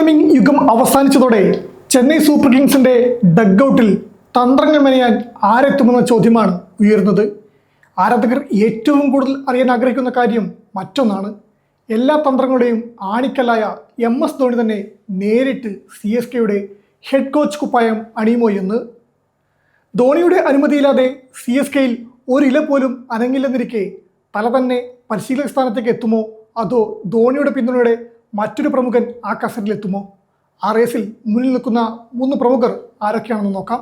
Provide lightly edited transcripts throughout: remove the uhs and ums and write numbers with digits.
Fleming യുഗം അവസാനിച്ചതോടെ Chennai super കിങ്സിന്റെ ഡഗ്ഔട്ടിൽ തന്ത്രങ്ങൾ മെനയാൻ ആരെത്തുമെന്ന ചോദ്യമാണ് ഉയർന്നത്. ആരാധകർ ഏറ്റവും കൂടുതൽ അറിയാൻ ആഗ്രഹിക്കുന്ന കാര്യം മറ്റൊന്നാണ്. എല്ലാ തന്ത്രങ്ങളുടെയും ആണിക്കല്ലായ MS ധോണി തന്നെ നേരിട്ട് CSKയുടെ ഹെഡ് കോച്ച് കുപ്പായം അണിയുമോ എന്ന്. ധോണിയുടെ അനുമതിയില്ലാതെ CSKയിൽ ഒരില പോലും അനങ്ങില്ലെന്നിരിക്കെ തല തന്നെ പരിശീലക സ്ഥാനത്തേക്ക് എത്തുമോ, അതോ ധോണിയുടെ പിന്തുണയുടെ മറ്റൊരു പ്രമുഖൻ ആ കസറ്റിലെത്തുമോ? ആ റേസിൽ മുന്നിൽ നിൽക്കുന്ന 3 പ്രമുഖർ ആരൊക്കെയാണെന്ന് നോക്കാം.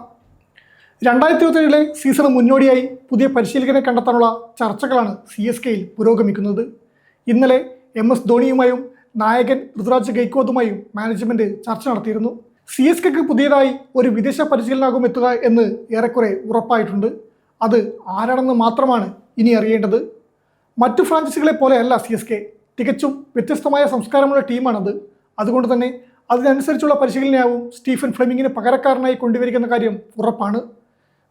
2027 സീസണ് മുന്നോടിയായി പുതിയ പരിശീലകനെ കണ്ടെത്താനുള്ള ചർച്ചകളാണ് CSKയിൽ പുരോഗമിക്കുന്നത്. ഇന്നലെ MS ധോണിയുമായും നായകൻ ഋതുരാജ് ഗെയ്ക്വാദുമായും മാനേജ്മെന്റ് ചർച്ച നടത്തിയിരുന്നു. CSKക്ക് പുതിയതായി ഒരു വിദേശ പരിശീലനാകും എത്തുക എന്ന് ഏറെക്കുറെ ഉറപ്പായിട്ടുണ്ട്. അത് ആരാണെന്ന് മാത്രമാണ് ഇനി അറിയേണ്ടത്. മറ്റു ഫ്രാഞ്ചൈസികളെ പോലെയല്ല CSK. തികച്ചും വ്യത്യസ്തമായ സംസ്കാരമുള്ള ടീമാണത്. അതുകൊണ്ട് തന്നെ അതിനനുസരിച്ചുള്ള പരിശീലനയാവും സ്റ്റീഫൻ ഫ്ലെമിങ്ങിന് പകരക്കാരനായി കൊണ്ടുവരിക്കുന്ന കാര്യം ഉറപ്പാണ്.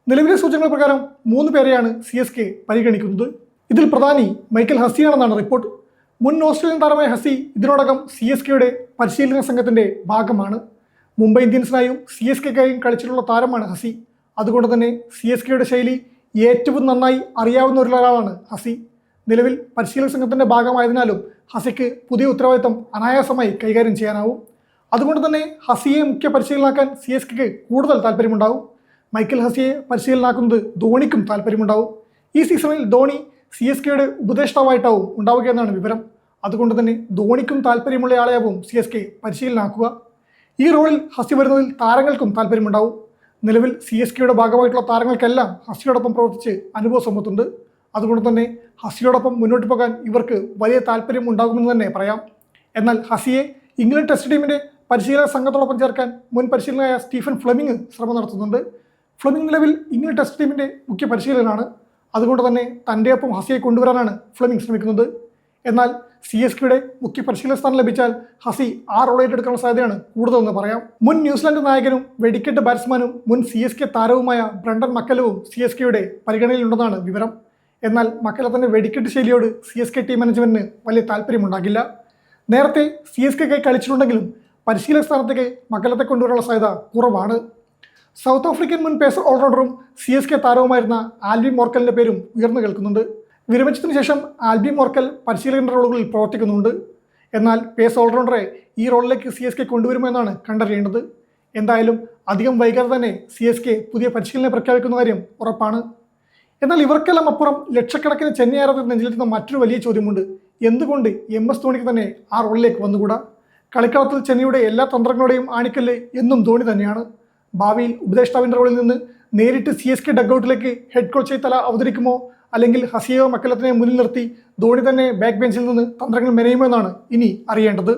നിലവിലെ സൂചനകൾ പ്രകാരം 3 പേരെയാണ് CSK പരിഗണിക്കുന്നത്. ഇതിൽ പ്രധാനി മൈക്കൽ ഹസിയാണെന്നാണ് റിപ്പോർട്ട്. മുൻ ഓസ്ട്രേലിയൻ താരമായ ഹസി ഇതിനോടകം CSKയുടെ പരിശീലന സംഘത്തിന്റെ ഭാഗമാണ്. മുംബൈ ഇന്ത്യൻസിനായും CSKക്കായും കളിച്ചിട്ടുള്ള താരമാണ് ഹസി. അതുകൊണ്ട് തന്നെ CSKയുടെ ശൈലി ഏറ്റവും നന്നായി അറിയാവുന്ന ഒരാളാണ് ഹസി. നിലവിൽ പരിശീലക സംഘത്തിന്റെ ഭാഗമായതിനാലും ഹസിക്ക് പുതിയ ഉത്തരവാദിത്തം അനായാസമായി കൈകാര്യം ചെയ്യാനാവും. അതുകൊണ്ട് തന്നെ ഹസിയെ മുഖ്യ പരിശീലനാക്കാൻ CSKക്ക് കൂടുതൽ താല്പര്യമുണ്ടാവും. മൈക്കൽ ഹസിയെ പരിശീലനാക്കുന്നത് ധോണിക്കും താല്പര്യമുണ്ടാവും. ഈ സീസണിൽ ധോണി CSKയുടെ ഉപദേഷ്ടാവായിട്ടാവും ഉണ്ടാവുകയെന്നാണ് വിവരം. അതുകൊണ്ട് തന്നെ ധോണിക്കും താല്പര്യമുള്ള ആളെയാവും CSK പരിശീലനാക്കുക. ഈ റോളിൽ ഹസി വരുന്നതിൽ താരങ്ങൾക്കും താല്പര്യമുണ്ടാവും. നിലവിൽ CSKയുടെ ഭാഗമായിട്ടുള്ള താരങ്ങൾക്കെല്ലാം ഹസിയോടൊപ്പം പ്രവർത്തിച്ച് അനുഭവ സമ്പത്തുണ്ട്. അതുകൊണ്ട് തന്നെ ഹസിയോടൊപ്പം മുന്നോട്ട് പോകാൻ ഇവർക്ക് വലിയ താല്പര്യം ഉണ്ടാകുമെന്ന് തന്നെ പറയാം. എന്നാൽ ഹസിയെ ഇംഗ്ലണ്ട് ടെസ്റ്റ് ടീമിന്റെ പരിശീലക സംഘത്തോടൊപ്പം ചേർക്കാൻ മുൻ പരിശീലകനായ സ്റ്റീഫൻ ഫ്ലെമിംഗ് ശ്രമം നടത്തുന്നുണ്ട്. ഫ്ലെമിംഗ് നിലവിൽ ഇംഗ്ലണ്ട് ടെസ്റ്റ് ടീമിന്റെ മുഖ്യ പരിശീലകനാണ്. അതുകൊണ്ട് തന്നെ തൻ്റെ ഒപ്പം ഹസിയെ കൊണ്ടുവരാനാണ് ഫ്ലെമിംഗ് ശ്രമിക്കുന്നത്. എന്നാൽ CSKയുടെ മുഖ്യ പരിശീലക സ്ഥാനം ലഭിച്ചാൽ ഹസി ആ റോൾ ഏറ്റെടുക്കാനുള്ള സാധ്യതയാണ് കൂടുതലെന്ന് പറയാം. മുൻ ന്യൂസിലാൻഡ് നായകനും വെടിക്കെട്ട് ബാറ്റ്സ്മാനും മുൻ CSK താരവുമായ ബ്രണ്ടൻ മക്കലവും CSKയുടെ പരിഗണനയിലുണ്ടെന്നാണ് വിവരം. എന്നാൽ മക്കലത്തിന്റെ വെടിക്കെട്ട് ശൈലിയോട് CSK ടീം മാനേജ്മെന്റിന് വലിയ താല്പര്യമുണ്ടാകില്ല. നേരത്തെ CSKക്കായി കളിച്ചിട്ടുണ്ടെങ്കിലും പരിശീലക സ്ഥാനത്തേക്ക് മക്കലത്തെ കൊണ്ടുവരാനുള്ള സാധ്യത കുറവാണ്. സൗത്ത് ആഫ്രിക്കൻ മുൻ പേസർ ഓൾറൗണ്ടറും CSK താരവുമായിരുന്ന ആൽബി മോർക്കലിന്റെ പേരും ഉയർന്നു കേൾക്കുന്നുണ്ട്. വിരമിച്ചതിന് ശേഷം ആൽബി മോർക്കൽ പരിശീലകന്റെ റോളുകളിൽ പ്രവർത്തിക്കുന്നുണ്ട്. എന്നാൽ പേസ് ഓൾറൗണ്ടറെ ഈ റോളിലേക്ക് CSK കൊണ്ടുവരുമെന്നാണ് കണ്ടറിയേണ്ടത്. എന്തായാലും അധികം വൈകാതെ തന്നെ CSK പുതിയ പരിശീലനം പ്രഖ്യാപിക്കുന്ന കാര്യം ഉറപ്പാണ്. എന്നാൽ ഇവർക്കെല്ലാം അപ്പുറം ലക്ഷക്കണക്കിന് ചെന്നൈ ആരാധകർ നെഞ്ചിലെത്തുന്ന മറ്റൊരു വലിയ ചോദ്യമുണ്ട്. എന്തുകൊണ്ട് MS ധോണിക്ക് തന്നെ ആ റോളിലേക്ക് വന്നുകൂടാ? കളിക്കളത്തിൽ ചെന്നൈയുടെ എല്ലാ തന്ത്രങ്ങളുടെയും ആണിക്കല്ല് എന്നും ധോണി തന്നെയാണ്. ഭാവിയിൽ ഉപദേഷ്ടാവിൻ്റെ റോളിൽ നിന്ന് നേരിട്ട് CSK ഡഗ്ഔട്ടിലേക്ക് ഹെഡ് കോച്ചായി തല അവതരിക്കുമോ, അല്ലെങ്കിൽ ഹസിയോ മക്കലത്തിനെ മുന്നിൽ നിർത്തി ധോണി തന്നെ ബാക്ക് ബെഞ്ചിൽ നിന്ന് തന്ത്രങ്ങൾ മെനയുമോ എന്നാണ് ഇനി അറിയേണ്ടത്.